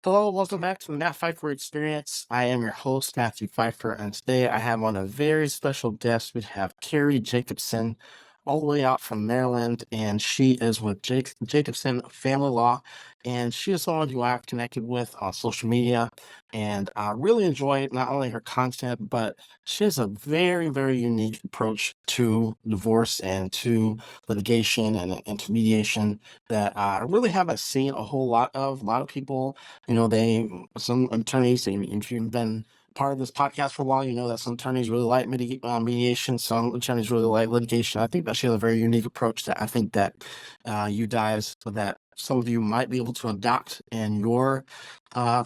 Hello, welcome back to the Matt Pfeiffer Experience. I am your host, Matthew Pfeiffer, and today I have on a very special guest. We have Carrie Jacobson, all the way out from Maryland, and she is with Jacobson Family Law, and she is someone who I've connected with on social media, and I really enjoy not only her content, but she has a very, very unique approach to divorce and to litigation and to mediation that I really haven't seen a whole lot of. A lot of people, some attorneys, and if you've been part of this podcast for a while, you know that some attorneys really like mediation, some attorneys really like litigation. I think that she has a very unique approach that I think that you guys, that some of you might be able to adopt in your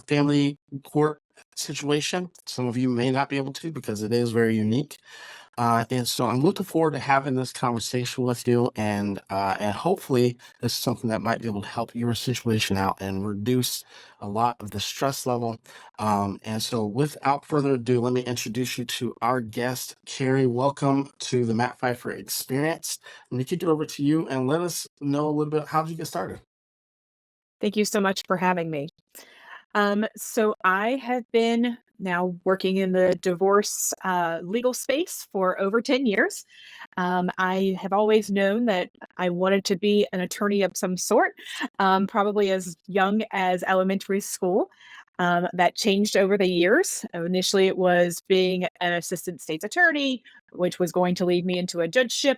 family court situation. Some of you may not be able to because it is very unique. And so I'm looking forward to having this conversation with you, and hopefully this is something that might be able to help your situation out and reduce a lot of the stress level. And so, without further ado, let me introduce you to our guest, Carrie. Welcome to the Matt Pfeiffer Experience. Let me kick it over to you and let us know a little bit. How did you get started? Thank you so much for having me. So I have been now working in the divorce legal space for over 10 years. I have always known that I wanted to be an attorney of some sort, probably as young as elementary school. That changed over the years. Initially, it was being an assistant state's attorney, which was going to lead me into a judgeship.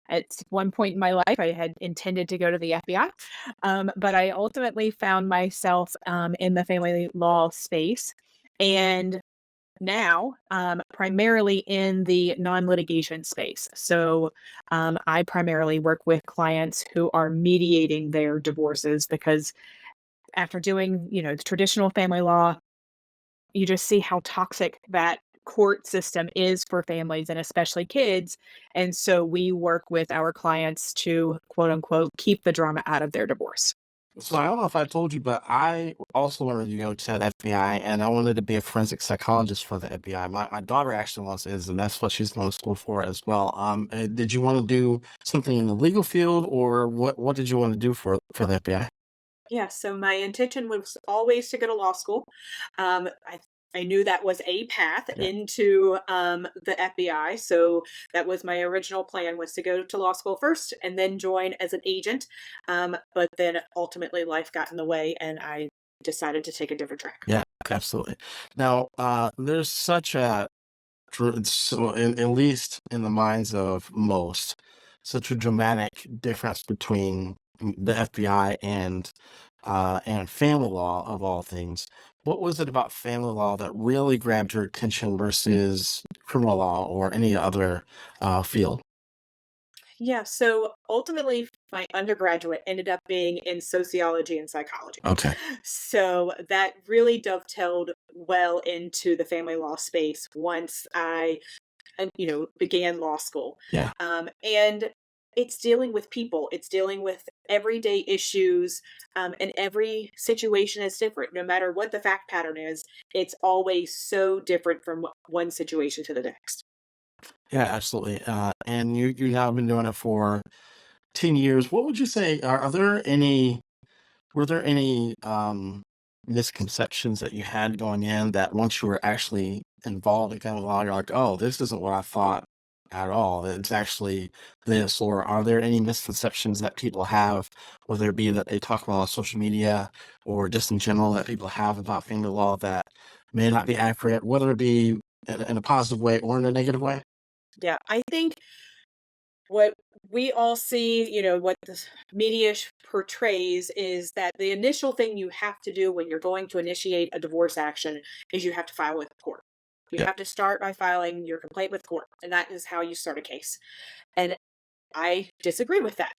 At one point in my life, I had intended to go to the FBI, but I ultimately found myself in the family law space. And now, primarily in the non-litigation space. So, I primarily work with clients who are mediating their divorces because after doing, the traditional family law, you just see how toxic that court system is for families and especially kids. And so we work with our clients to quote unquote keep the drama out of their divorce. So I don't know if I told you, but I also wanted to go to the FBI, and I wanted to be a forensic psychologist for the FBI. My daughter actually wants is, and that's what she's going to school for as well. Did you want to do something in the legal field, or what did you want to do for the FBI? Yeah, so my intention was always to go to law school. I knew that was a path Yeah. into the FBI, so that was my original plan was to go to law school first and then join as an agent. But then ultimately life got in the way, and I decided to take a different track. Yeah, absolutely. Now, there's such a so at least in the minds of most, such a dramatic difference between the FBI and family law of all things. What was it about family law that really grabbed your attention versus criminal law or any other field? Yeah, so ultimately, my undergraduate ended up being in sociology and psychology. Okay. So that really dovetailed well into the family law space once I, began law school. Yeah. And it's dealing with people, it's dealing with everyday issues, and every situation is different. No matter what the fact pattern is, it's always so different from one situation to the next. Yeah, absolutely. And you have been doing it for 10 years. What would you say? Are there any Were there any misconceptions that you had going in that once you were actually involved in family law, you're like, oh, this isn't what I thought at all. It's actually this. Or are there any misconceptions that people have, whether it be that they talk about on social media or just in general that people have about family law that may not be accurate, whether it be in a positive way or in a negative way? Yeah, I think what we all see, what the media portrays is that the initial thing you have to do when you're going to initiate a divorce action is you have to file with court. You Yeah. have to start by filing your complaint with court, and that is how you start a case. And I disagree with that.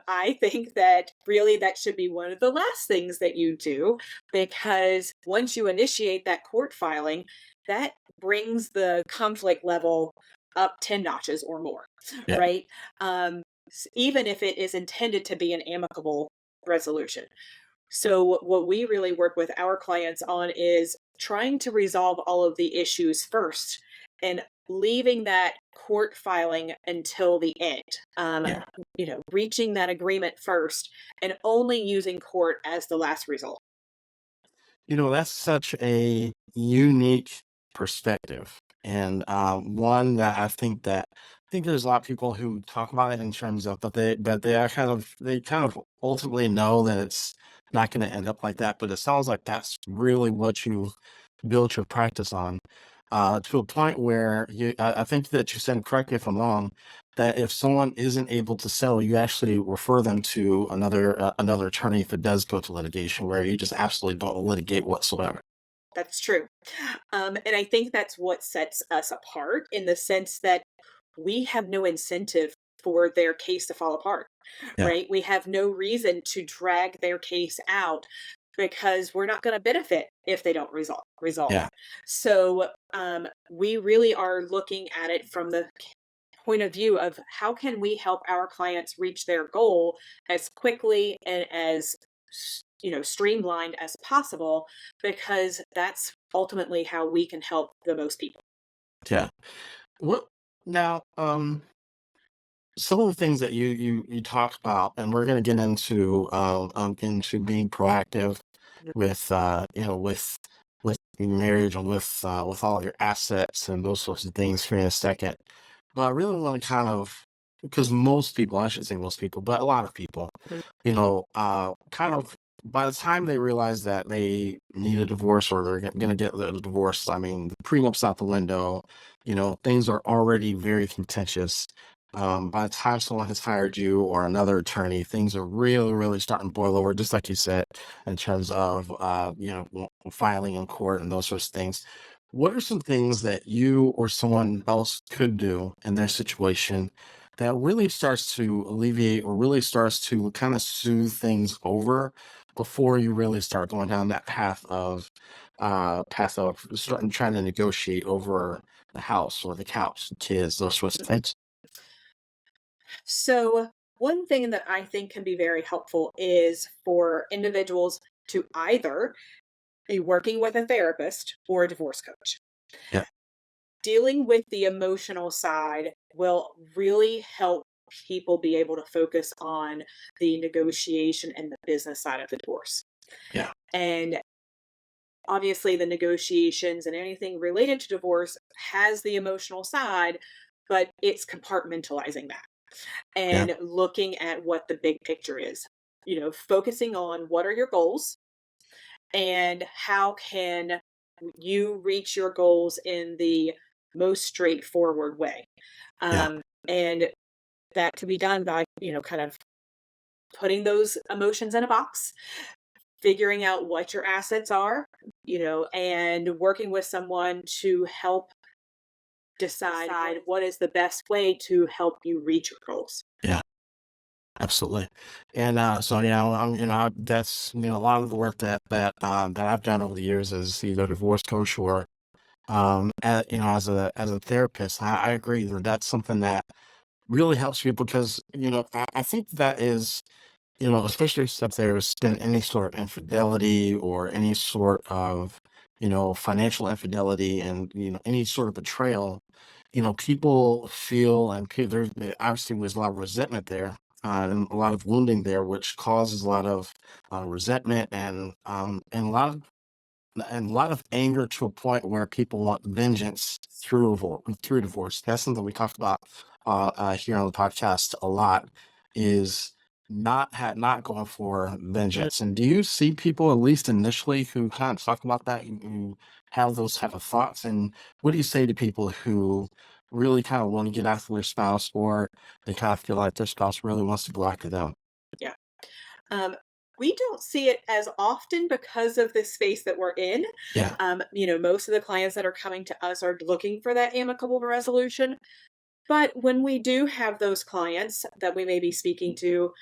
I think that really that should be one of the last things that you do because once you initiate that court filing, that brings the conflict level up 10 notches or more, Yeah. right? Even if it is intended to be an amicable resolution. So, what we really work with our clients on is trying to resolve all of the issues first and leaving that court filing until the end. Yeah. Reaching that agreement first and only using court as the last result. That's such a unique perspective, and one that I think there's a lot of people who talk about it in terms of that they are kind of ultimately know that it's not going to end up like that. But it sounds like that's really what you build your practice on, to a point where I think that you said, correct me if I'm wrong, that if someone isn't able to sell, you actually refer them to another attorney if it does go to litigation, where you just absolutely don't litigate whatsoever. That's true. And I think that's what sets us apart in the sense that we have no incentive for their case to fall apart, Yeah, right? We have no reason to drag their case out because we're not going to benefit if they don't resolve. yeah, So we really are looking at it from the point of view of how can we help our clients reach their goal as quickly and as streamlined as possible, because that's ultimately how we can help the most people. yeah. What now? Some of the things that you talked about, and we're going to get into being proactive with with your marriage and with all your assets and those sorts of things here in a second. But I really want to kind of, because most people, I should say most people, but a lot of people, Mhm. kind of by the time they realize that they need a divorce or they're going to get the divorce, I mean, the prenups out the window, things are already very contentious. By the time someone has hired you or another attorney, things are really, really starting to boil over, just like you said, in terms of filing in court and those sorts of things. What are some things that you or someone else could do in their situation that really starts to alleviate or really starts to kind of soothe things over before you really start going down that path of starting trying to negotiate over the house or the couch, the kids, those sorts of things? So, one thing that I think can be very helpful is for individuals to either be working with a therapist or a divorce coach. Yeah, Dealing with the emotional side will really help people be able to focus on the negotiation and the business side of the divorce. yeah, And obviously, the negotiations and anything related to divorce has the emotional side, but it's compartmentalizing that yeah, and looking at what the big picture is. Focusing on what are your goals and how can you reach your goals in the most straightforward way. yeah, And that to be done by, kind of putting those emotions in a box, figuring out what your assets are, and working with someone to help decide what is the best way to help you reach your goals. yeah. Absolutely. And so that's a lot of the work that I've done over the years as either divorce coach or as a therapist. I agree that that's something that really helps me because I think that is, especially if there's been any sort of infidelity or any sort of, financial infidelity and, any sort of betrayal, people feel and obviously there's a lot of resentment there. And a lot of wounding there, which causes a lot of resentment and a lot of anger to a point where people want vengeance through divorce. That's something we talked about here on the podcast a lot. Is not going for Mm. vengeance. And do you see people, at least initially, who kind of talk about that, who have those type of thoughts? And what do you say to people who really kind of want to get after their spouse, or they kind of feel like their spouse really wants to go after them? Yeah. Um, we don't see it as often because of the space that we're in. Yeah, Most of the clients that are coming to us are looking for that amicable resolution. But when we do have those clients that we may be speaking to,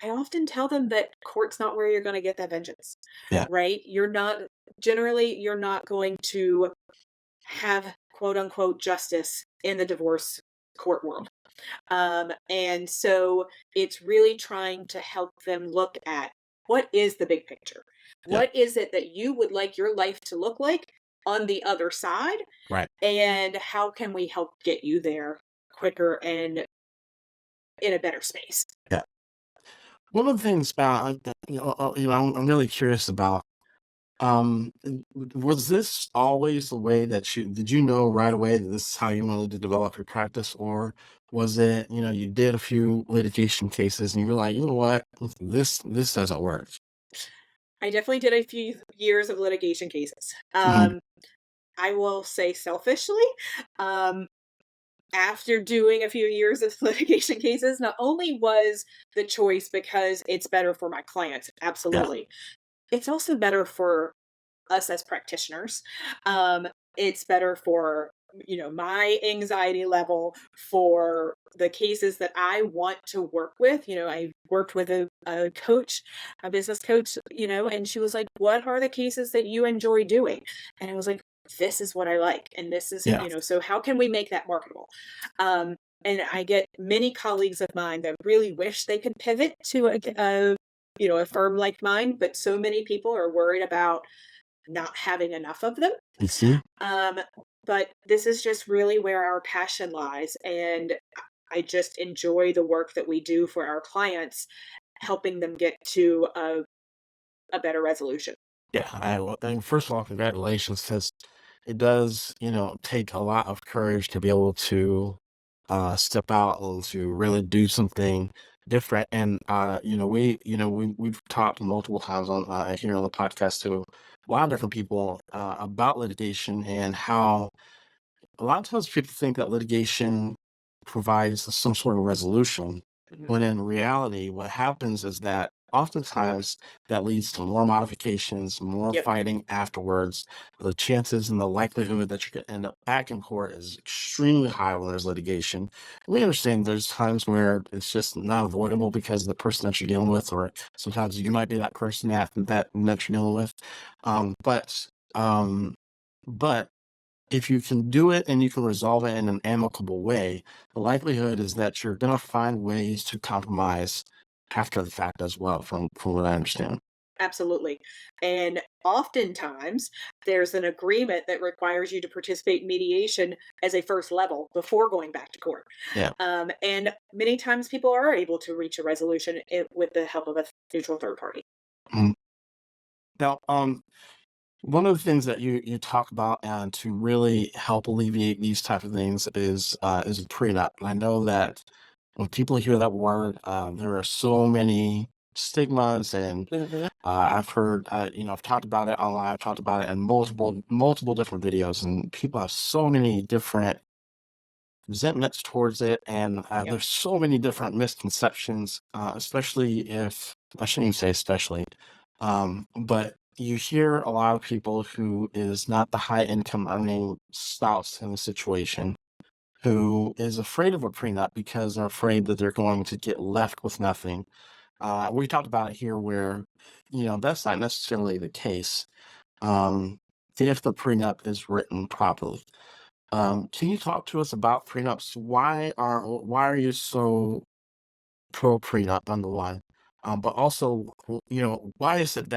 I often tell them that court's not where you're going to get that vengeance, yeah, right? You're not going to have quote unquote justice in the divorce court world. And so it's really trying to help them look at what is the big picture? yeah, What is it that you would like your life to look like on the other side? right, And how can we help get you there quicker and in a better space? yeah. One of the things about I'm really curious about. Was this always the way that did you know right away that this is how you wanted to develop your practice, or was it, you did a few litigation cases and you were like, you know what, this doesn't work? I definitely did a few years of litigation cases. Mhm. I will say selfishly, um, after doing a few years of litigation cases, not only was the choice because it's better for my clients, Yeah. absolutely. It's also better for us as practitioners. Um, it's better for my anxiety level, for the cases that I want to work with. I worked with a coach, a business coach, and she was like, "What are the cases that you enjoy doing?" And I was like, "This is what I like, and this is Yeah. so how can we make that marketable?" Um, and I get many colleagues of mine that really wish they could pivot to a firm like mine, but so many people are worried about not having enough of them. You see? Um, but this is just really where our passion lies. And I just enjoy the work that we do for our clients, helping them get to a better resolution. Yeah, well, and first of all, congratulations, because it does, take a lot of courage to be able to step out and to really do something different. And we've talked multiple times on here on the podcast to a lot of different people about litigation and how a lot of times people think that litigation provides some sort of resolution, Mhm. when in reality, what happens is that oftentimes that leads to more modifications, more Yep, fighting afterwards. The chances and the likelihood that you're going to end up back in court is extremely high when there's litigation. We understand there's times where it's just not avoidable because of the person that you're dealing with, or sometimes you might be that person that you're dealing with. Um, but um, but if you can do it and you can resolve it in an amicable way, the likelihood is that you're going to find ways to compromise after the fact as well, from what I understand. absolutely. And oftentimes there's an agreement that requires you to participate in mediation as a first level before going back to court. Yeah. And many times people are able to reach a resolution with the help of a neutral third party. Mhm. Now, one of the things that you talk about and to really help alleviate these type of things is a prenup. And I know that when people hear that word, there are so many stigmas, and I've heard, I've talked about it online. I've talked about it in multiple different videos, and people have so many different resentments towards it, and Yep. there's so many different misconceptions, especially if I shouldn't even say especially, but you hear a lot of people who is not the high income earning spouse in the situation who is afraid of a prenup because they're afraid that they're going to get left with nothing. We talked about it here where, that's not necessarily the case. Um, if the prenup is written properly. Can you talk to us about prenups? Why are you so pro prenup, number one? But also, why is it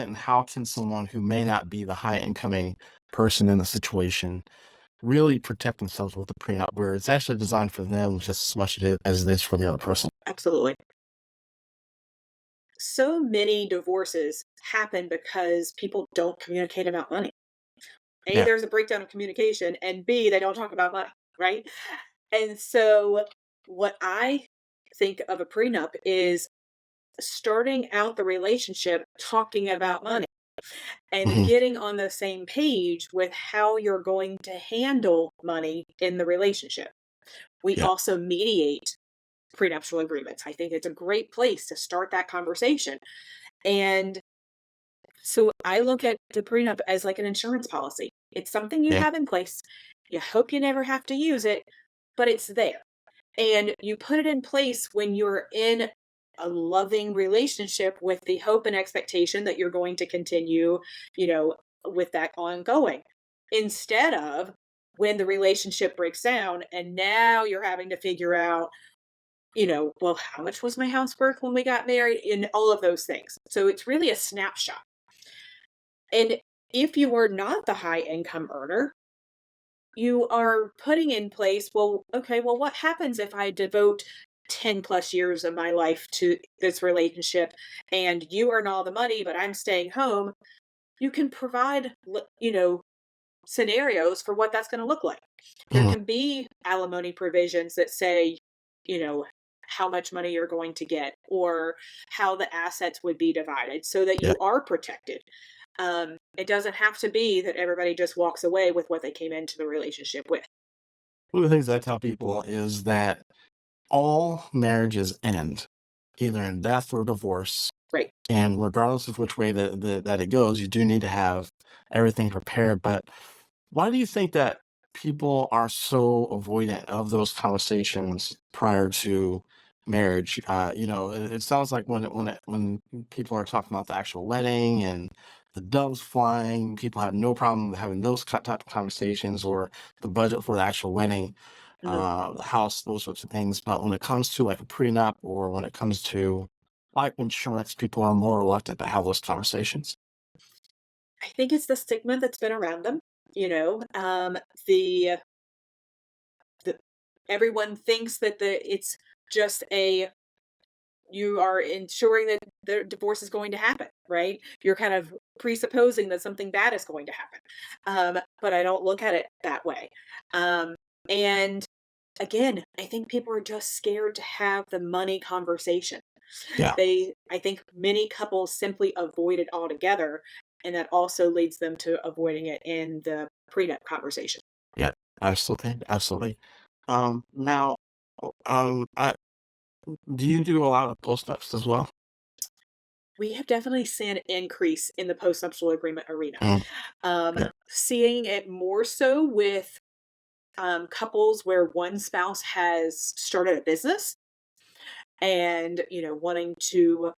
and how can someone who may not be the high incoming person in the situation really protect themselves with a prenup where it's actually designed for them just as much as it is for the other person? Absolutely. So many divorces happen because people don't communicate about money. A, Yeah. there's a breakdown of communication, and B, they don't talk about money, right? And so, what I think of a prenup is starting out the relationship talking about money and Hmm. getting on the same page with how you're going to handle money in the relationship. We Yeah. also mediate prenuptial agreements. I think it's a great place to start that conversation. And so I look at the prenup as like an insurance policy. It's something you Yeah. have in place. You hope you never have to use it, but it's there. And you put it in place when you're in a loving relationship with the hope and expectation that you're going to continue, you know, with that ongoing. Instead of when the relationship breaks down and now you're having to figure out, well, how much was my house worth when we got married and all of those things. So it's really a snapshot. And if you are not the high income earner, you are putting in place, well, okay, well, what happens if I devote 10 plus years of my life to this relationship, and you earn all the money, but I'm staying home, you can provide, scenarios for what that's going to look like. There Mhm. can be alimony provisions that say, you know, how much money you're going to get or how the assets would be divided so that Yeah. you are protected. It doesn't have to be that everybody just walks away with what they came into the relationship with. One of the things I tell people is that all marriages end either in death or divorce. Right. And regardless of which way that it goes, you do need to have everything prepared. But why do you think that people are so avoidant of those conversations prior to marriage? It sounds like when people are talking about the actual wedding and the doves flying, people have no problem having those type of conversations or the budget for the actual wedding, Mhm. the house, those sorts of things. But when it comes to like a prenup or when it comes to like insurance, people are more reluctant to have those conversations. I think it's the stigma that's been around them. You know, the the everyone thinks that it's just a you are ensuring that the divorce is going to happen, right? You're kind of presupposing that something bad is going to happen. But I don't look at it that way. And again, I think people are just scared to have the money conversation. Yeah. I think many couples simply avoid it altogether. And that also leads them to avoiding it in the prenup conversation. Yeah, absolutely, absolutely. Now, I do you do a lot of post-ups as well? We have definitely seen an increase in the post-nuptial agreement arena. Mm, yeah. Seeing it more so with couples where one spouse has started a business and wanting to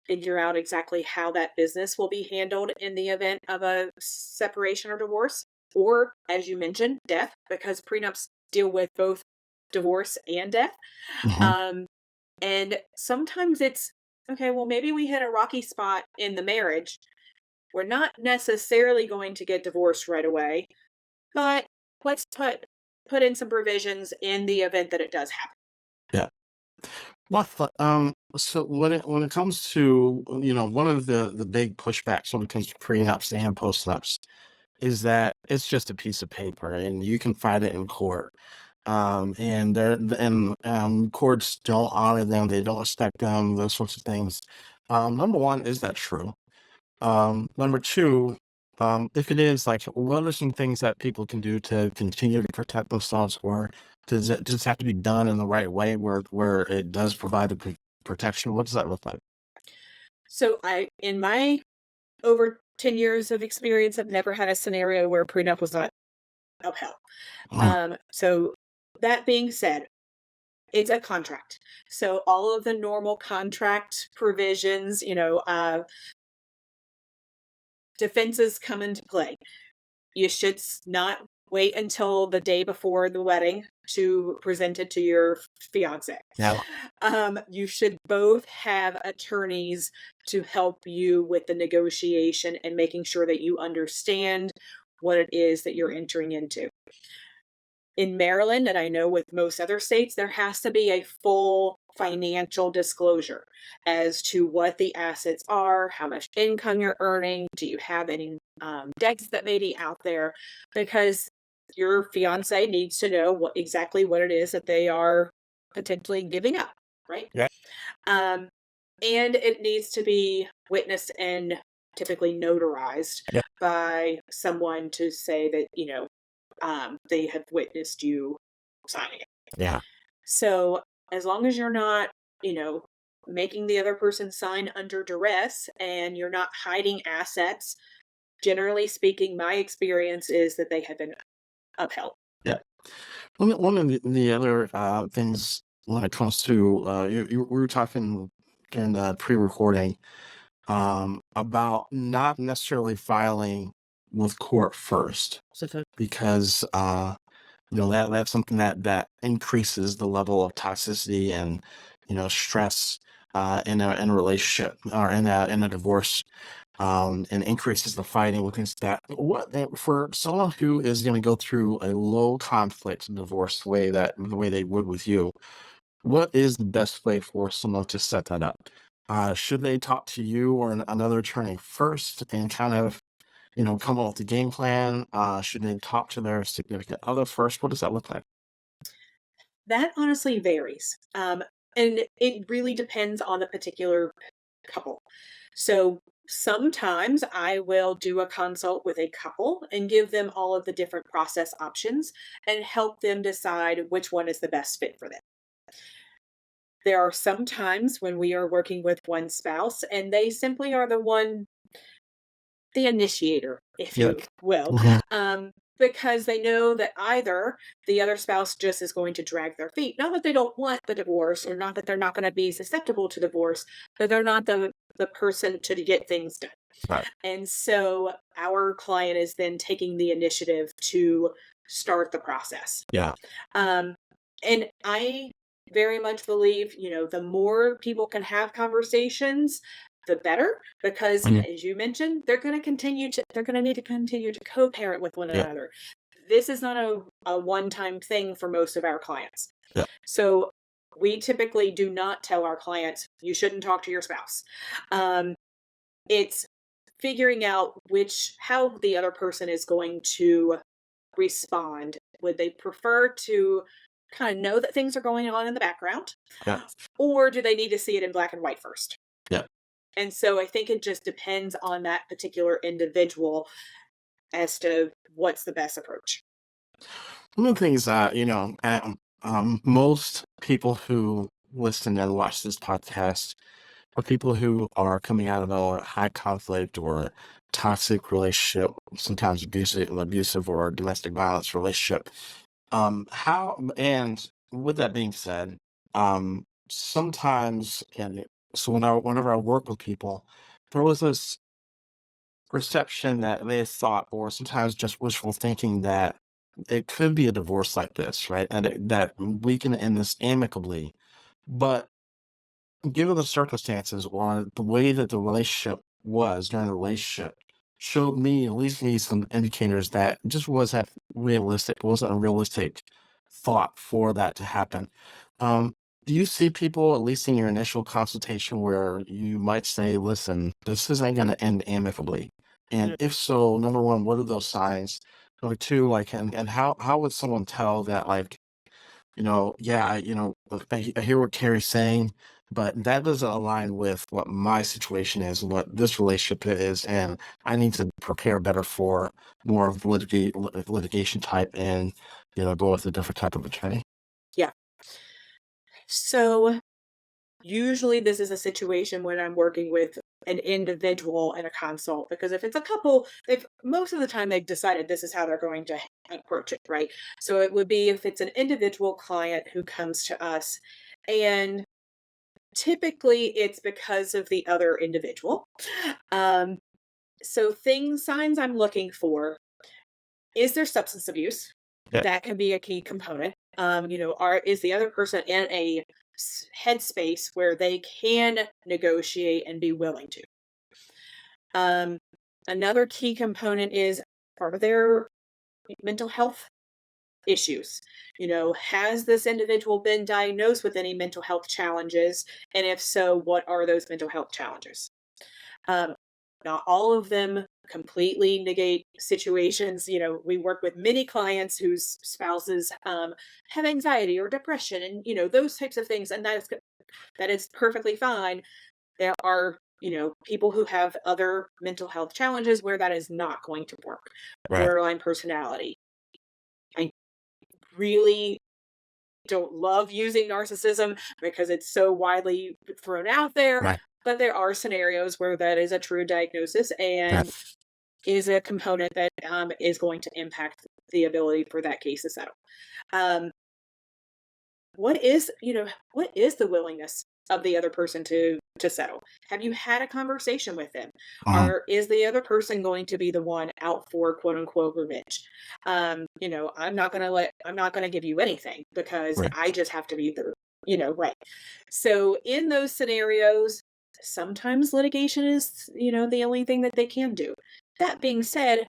figure out exactly how that business will be handled in the event of a separation or divorce, or as you mentioned, death, because prenups deal with both divorce and death. Mhm. um, and sometimes it's okay, well, maybe we hit a rocky spot in the marriage. We're not necessarily going to get divorced right away, but let's put in some provisions in the event that it does happen. Yeah. So when it comes to, one of the big pushbacks when it comes to prenups and postnups is that it's just a piece of paper and you can fight it in court. And courts don't honor them, they don't respect them, those sorts of things. Number one, is that true? Number two, if it is, like, what are some things that people can do to continue to protect themselves, or does it just have to be done in the right way where it does provide the protection? What does that look like? So in my over 10 years of experience, I've never had a scenario where a prenup was not upheld. Mm, So that being said, it's a contract. So all of the normal contract provisions, defenses come into play. You should not wait until the day before the wedding to present it to your fiance. yeah, You should both have attorneys to help you with the negotiation and making sure that you understand what it is that you're entering into. In Maryland, and I know with most other states, there has to be a full financial disclosure as to what the assets are, how much income you're earning, do you have any debts that may be out there, because your fiance needs to know exactly what it is that they are potentially giving up, right? yeah, Um, and it needs to be witnessed and typically notarized yeah, by someone to say that, they have witnessed you signing it. yeah, So as long as you're not, you know, making the other person sign under duress and you're not hiding assets, generally speaking, my experience is that they have been upheld. yeah. One of the other things when it comes to we were talking in the pre-recording about not necessarily filing with court first because that's something that increases the level of toxicity and stress in a relationship or in a divorce, and increases the fighting against that. For someone who is going to go through a low conflict divorce the way they would with you, What is the best way for someone to set that up? Should they talk to you or another attorney first and kind of, come up with a game plan? Should they talk to their significant other first? What does that look like? That honestly varies. And it really depends on the particular couple. So sometimes I will do a consult with a couple and give them all of the different process options and help them decide which one is the best fit for them. There are some times when we are working with one spouse and they simply are the initiator, if Yeah. you will, Mhm. because they know that either the other spouse just is going to drag their feet. Not that they don't want the divorce, or not that they're not going to be susceptible to divorce, but they're not the person to get things done. Right. And so our client is then taking the initiative to start the process. Yeah. Um, and I very much believe, the more people can have conversations, the better, because Mhm. as you mentioned, they're going to need to continue to co-parent with one Yeah. another. This is not a one-time thing for most of our clients. Yeah. So we typically do not tell our clients, you shouldn't talk to your spouse. Um, it's figuring out how the other person is going to respond. Would they prefer to kind of know that things are going on in the background, Yeah. or do they need to see it in black and white first? Yeah. And so I think it just depends on that particular individual as to what's the best approach. One of the things that, most people who listen and watch this podcast are people who are coming out of a high conflict or toxic relationship, sometimes abusive or domestic violence relationship. And with that being said, sometimes, and so whenever I work with people, there was this perception that they thought, or sometimes just wishful thinking that it could be a divorce like this, right? And that we can end this amicably. But given the circumstances or the way that the relationship was during the relationship, showed me, at least me, some indicators that just wasn't a realistic thought for that to happen. Um, do you see people, at least in your initial consultation, where you might say, listen, this isn't going to end amicably? And Mm. if so, number one, what are those signs? Number two, like, and how would someone tell that, like, yeah, I hear what Carrie's saying, but that doesn't align with what my situation is, what this relationship is, and I need to prepare better for more of the litigation type and, go with a different type of attorney. Yeah. So usually this is a situation when I'm working with an individual in a consult, because if it's a couple, they've most of the time they've decided this is how they're going to approach it, right? So it would be if it's an individual client who comes to us, and typically it's because of the other individual. Um, so signs I'm looking for: is there substance abuse? Yeah. That can be a key component. Is the other person in a headspace where they can negotiate and be willing to? Um, Another key component is part of their mental health issues. Has this individual been diagnosed with any mental health challenges? And if so, what are those mental health challenges? Um, Not all of them completely negate situations. We work with many clients whose spouses have anxiety or depression, and those types of things, and that is perfectly fine. There are people who have other mental health challenges where that is not going to work. Right. Borderline personality. I really don't love using narcissism because it's so widely thrown out there, Right. but there are scenarios where that is a true diagnosis and Right. is a component that is going to impact the ability for that case to settle. Um, what is the willingness of the other person to settle? Have you had a conversation with them? Mhm. Or is the other person going to be the one out for quote unquote revenge? I'm not gonna give you anything because Right. I just have to be right. So in those scenarios, sometimes litigation is, the only thing that they can do. That being said,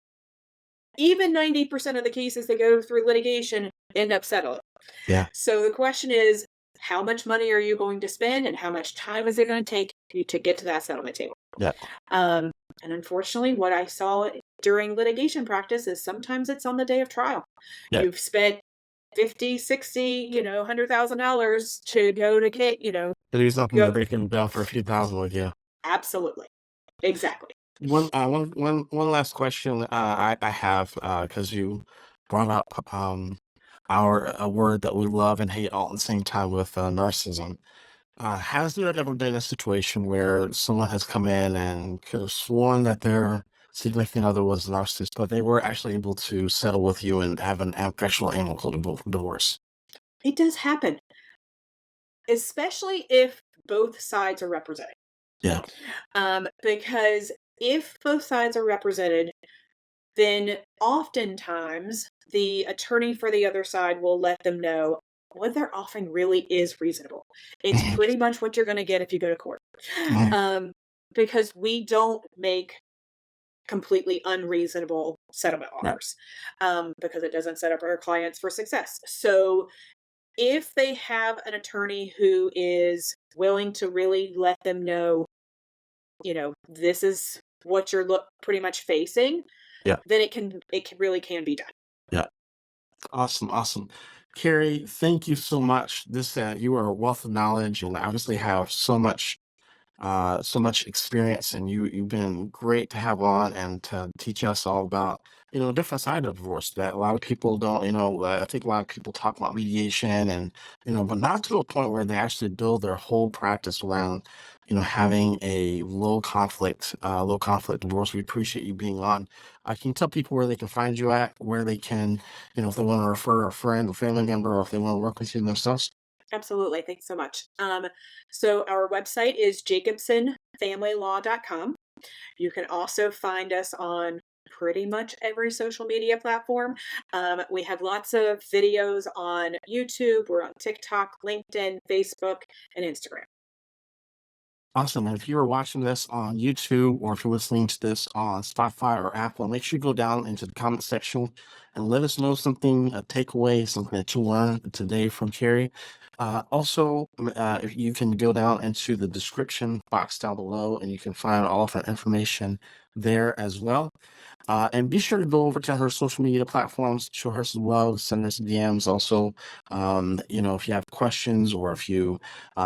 even 90% of the cases that go through litigation end up settling. Yeah. So the question is, how much money are you going to spend and how much time is it going to take you to get to that settlement table. Yeah. Um, and unfortunately, what I saw during litigation practice is sometimes it's on the day of trial. Yeah. You've spent 50, 60, $100,000 to go to get, It is something that go. they can down for a few thousand with you. Absolutely. Exactly. One last question I have because you brought up our a word that we love and hate all at the same time with narcissism. Has there ever been a situation where someone has come in and could have sworn that their significant other was a narcissist, but they were actually able to settle with you and have an actual amicable divorce? It does happen, especially if both sides are represented. Yeah. Because if both sides are represented, then oftentimes the attorney for the other side will let them know what they're offering really is reasonable. It's Mhm, pretty much what you're going to get if you go to court. mhm, Um, because we don't make completely unreasonable settlement right. offers because it doesn't set up our clients for success. So if they have an attorney who is willing to really let them know, this is what you're pretty much facing, Yeah. then it really can be done. Yeah. Awesome. Awesome. Carrie, thank you so much. You are a wealth of knowledge and obviously have so much experience, and you've been great to have on and to teach us all about a different side of divorce that a lot of people don't. I think a lot of people talk about mediation and but not to a point where they actually build their whole practice around having a low conflict divorce. We appreciate you being on. I can tell people where they can find you at, where they can if they want to refer a friend or family member, or if they want to work with you themselves. Absolutely. Thanks so much. So our website is jacobsonfamilylaw.com. You can also find us on pretty much every social media platform. We have lots of videos on YouTube. We're on TikTok, LinkedIn, Facebook, and Instagram. Awesome. And if you are watching this on YouTube or if you're listening to this on Spotify or Apple, make sure you go down into the comment section and let us know something, a takeaway, something that you learned today from Carrie. If you can go down into the description box down below and you can find all of our information there as well. And be sure to go over to her social media platforms, show her some love, send us DMs. Also, if you have questions or if you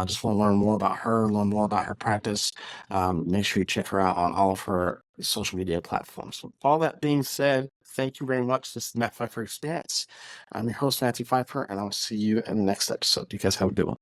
just want to learn more about her, learn more about her practice, make sure you check her out on all of her social media platforms. So all that being said, thank you very much. This is Matt Pfeiffer Experience. I'm your host, Matthew Pfeiffer, and I'll see you in the next episode. You guys have a good one.